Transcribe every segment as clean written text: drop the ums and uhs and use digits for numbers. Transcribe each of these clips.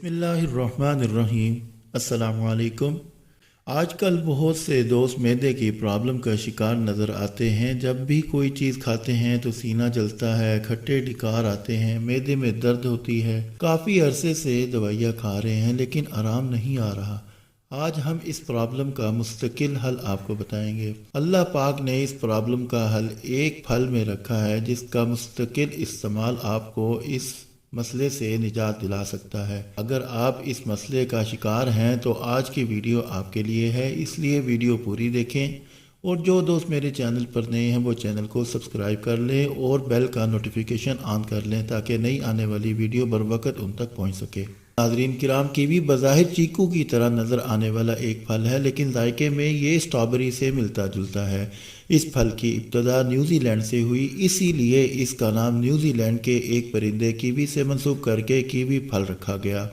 बिस्मिल्लाहिर्रहमानिर्रहीम। अस्सलामु अलैकुम। आज कल बहुत से दोस्त मैदे की प्रॉब्लम का शिकार नज़र आते हैं। जब भी कोई चीज़ खाते हैं तो सीना जलता है, खट्टे ढिकार आते हैं, मैदे में दर्द होती है। काफ़ी अरसे से दवाइयाँ खा रहे हैं लेकिन आराम नहीं आ रहा। आज हम इस प्रॉब्लम का मुस्तकिल हल आपको बताएंगे। अल्लाह पाक ने इस प्रॉब्लम का हल एक फल में रखा है जिसका मुस्तकिल इस्तेमाल आपको इस मसले से निजात दिला सकता है। अगर आप इस मसले का शिकार हैं तो आज की वीडियो आपके लिए है, इसलिए वीडियो पूरी देखें। और जो दोस्त मेरे चैनल पर नए हैं वो चैनल को सब्सक्राइब कर लें और बेल का नोटिफिकेशन ऑन कर लें ताकि नई आने वाली वीडियो बर वक्त उन तक पहुंच सके। नाज़रीन किराम, कीवी बज़ाहिर चीकू की तरह नज़र आने वाला एक फल है लेकिन जायके में ये स्ट्रॉबेरी से मिलता जुलता है। इस फल की इब्तदा न्यूजीलैंड से हुई, इसीलिए इसका नाम न्यूजीलैंड के एक परिंदे कीवी से मंसूब करके कीवी फल रखा गया।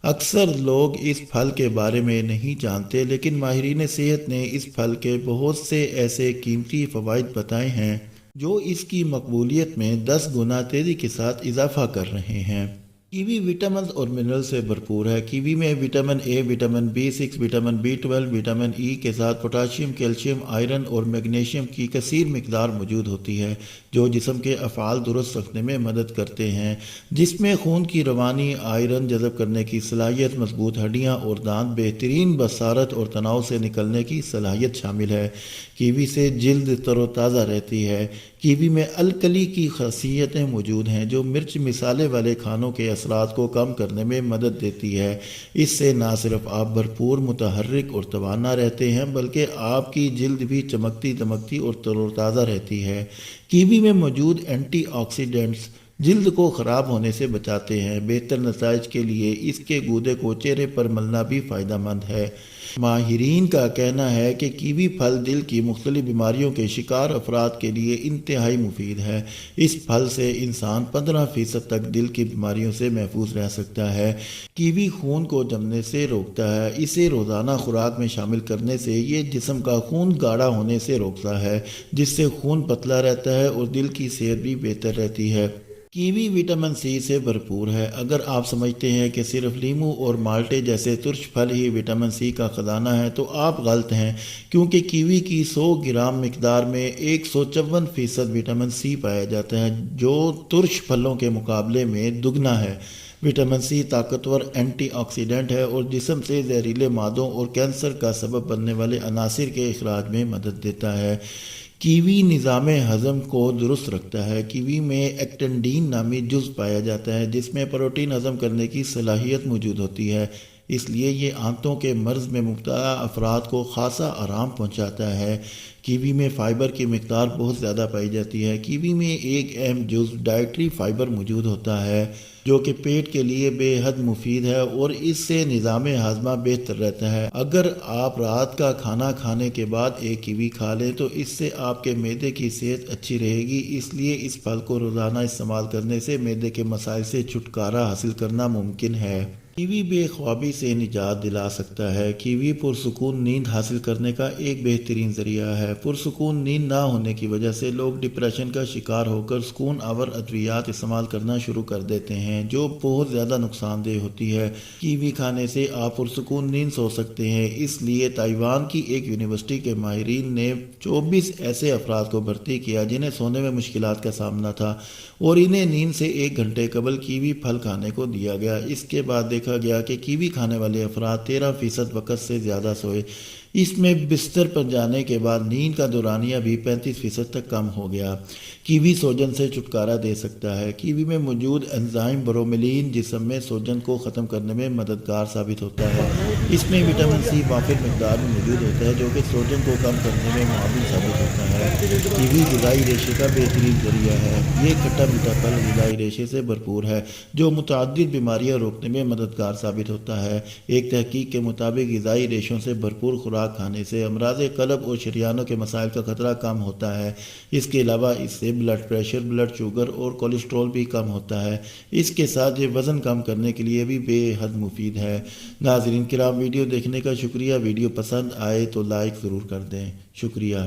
अक्सर लोग इस फल के बारे में नहीं जानते लेकिन माहिरीन सेहत ने इस फल के बहुत से ऐसे कीमती फ़वाइद बताए हैं जो इसकी मकबूलियत में 10 गुना तेज़ी के साथ इजाफा कर रहे हैं। कीवी विटामिन और मिनरल से भरपूर है। कीवी में vitamin A, vitamin B6, vitamin B12, vitamin E के साथ पोटाशियम, कैल्शियम, आयरन और मैग्नीशियम की कसीर मिकदार मौजूद होती है जो जिस्म के अफ़ाल दुरुस्त रखने में मदद करते हैं। जिसमें खून की रवानी, आयरन जज़ब करने की सलाहियत, मजबूत हड्डियाँ और दांत, बेहतरीन बसारत और तनाव से निकलने की सलाहियत शामिल है। कीवी से जिल्द तरोताज़ा रहती है। कीवी में अलकली की खासियतें मौजूद हैं जो मिर्च मिसाले वाले खानों के असरात को कम करने में मदद देती है। इससे ना सिर्फ आप भरपूर, मुतहर्रिक और तवाना रहते हैं बल्कि आपकी जिल्द भी चमकती दमकती और तरोताज़ा रहती है। कीवी में मौजूद एंटीऑक्सीडेंट्स जिल्द को ख़राब होने से बचाते हैं। बेहतर नताइज के लिए इसके गूदे को चेहरे पर मलना भी फ़ायदेमंद है। माहिरीन का कहना है कि कीवी फल दिल की मुख्तलिफ बीमारियों के शिकार अफराद के लिए इंतहाई मुफीद है। इस फल से इंसान 15% तक दिल की बीमारियों से महफूज रह सकता है। कीवी खून को जमने से रोकता है। इसे रोज़ाना खुराक में शामिल करने से ये जिस्म का खून गाढ़ा होने से रोकता है जिससे खून पतला रहता है और दिल की सेहत भी बेहतर रहती है। कीवी विटामिन सी से भरपूर है। अगर आप समझते हैं कि सिर्फ लीमू और माल्टे जैसे तुर्श फल ही विटामिन सी का ख़जाना है तो आप गलत हैं, क्योंकि कीवी की 100 ग्राम मिकदार में 154% विटामिन सी पाया जाता है जो तुर्श फलों के मुकाबले में दुगना है। विटामिन सी ताकतवर एंटीऑक्सीडेंट है और जिस्म से जहरीले मादों और कैंसर का सबब बनने वाले अनासिर के इखराज में मदद देता है। कीवी निज़ाम हज़म को दुरुस्त रखता है। कीवी में एक्टेंडीन नामी जुज़ पाया जाता है जिसमें प्रोटीन हज़म करने की सलाहियत मौजूद होती है, इसलिए ये आंतों के मर्ज़ में मुब्तला अफराद को खासा आराम पहुंचाता है। कीवी में फ़ाइबर की मिकदार बहुत ज़्यादा पाई जाती है। कीवी में एक अहम जुज़ डाइटरी फ़ाइबर मौजूद होता है जो कि पेट के लिए बेहद मुफीद है और इससे निज़ाम हाजमा बेहतर रहता है। अगर आप रात का खाना खाने के बाद एक कीवी खा लें तो इससे आपके मैदे की सेहत अच्छी रहेगी। इसलिए इस फल को रोज़ाना इस्तेमाल करने से मैदे के मसाइल से छुटकारा हासिल करना मुमकिन है। कीवी बेख्वाबी से निजात दिला सकता है। कीवी पुरसुकून नींद हासिल करने का एक बेहतरीन ज़रिया है। पुरसुकून नींद ना होने की वजह से लोग डिप्रेशन का शिकार होकर सुकून आवर अद्वियात इस्तेमाल करना शुरू कर देते हैं जो बहुत ज़्यादा नुकसानदेह होती है। कीवी खाने से आप पुरसुकून नींद सो सकते हैं, इसलिए ताइवान की एक यूनिवर्सिटी के माहिरीन ने 24 ऐसे अफराद को भर्ती किया जिन्हें सोने में मुश्किलात का सामना था और इन्हें नींद से 1 घंटे कबल कीवी फल खाने को दिया गया। इसके बाद देखा गया कि कीवी खाने वाले अफराद 13% वक़्त से ज़्यादा सोए। इसमें बिस्तर पर जाने के बाद नींद का दौरानिया भी 35% तक कम हो गया। कीवी सोजन से छुटकारा दे सकता है। कीवी में मौजूद एंजाइम ब्रोमेलिन जिस्म में सोजन को ख़त्म करने में मददगार साबित होता है। इसमें विटामिन सी वाफिर मिकदार में मौजूद होता है जो कि सोजन को कम करने में मुआविन साबित होता है। कीवी ग़िज़ाई रेशे का बेहतरीन ज़रिया है। ये खट्टा मीठा फल ग़िज़ाई रेशे से भरपूर है जो मुतअद्दिद बीमारियाँ रोकने में मददगार साबित होता है। एक तहकीक के मुताबिक ग़िज़ाई रेशों से भरपूर खुराक खाने से अमराज़ क़ल्ब और शरियानों के मसाइल का खतरा कम होता है। इसके अलावा इससे ब्लड प्रेशर, ब्लड शुगर और कोलेस्ट्रॉल भी कम होता है। इसके साथ ये वज़न कम करने के लिए भी बेहद मुफीद है। नाज़रीन किराम, वीडियो देखने का शुक्रिया। वीडियो पसंद आए तो लाइक ज़रूर कर दें। शुक्रिया।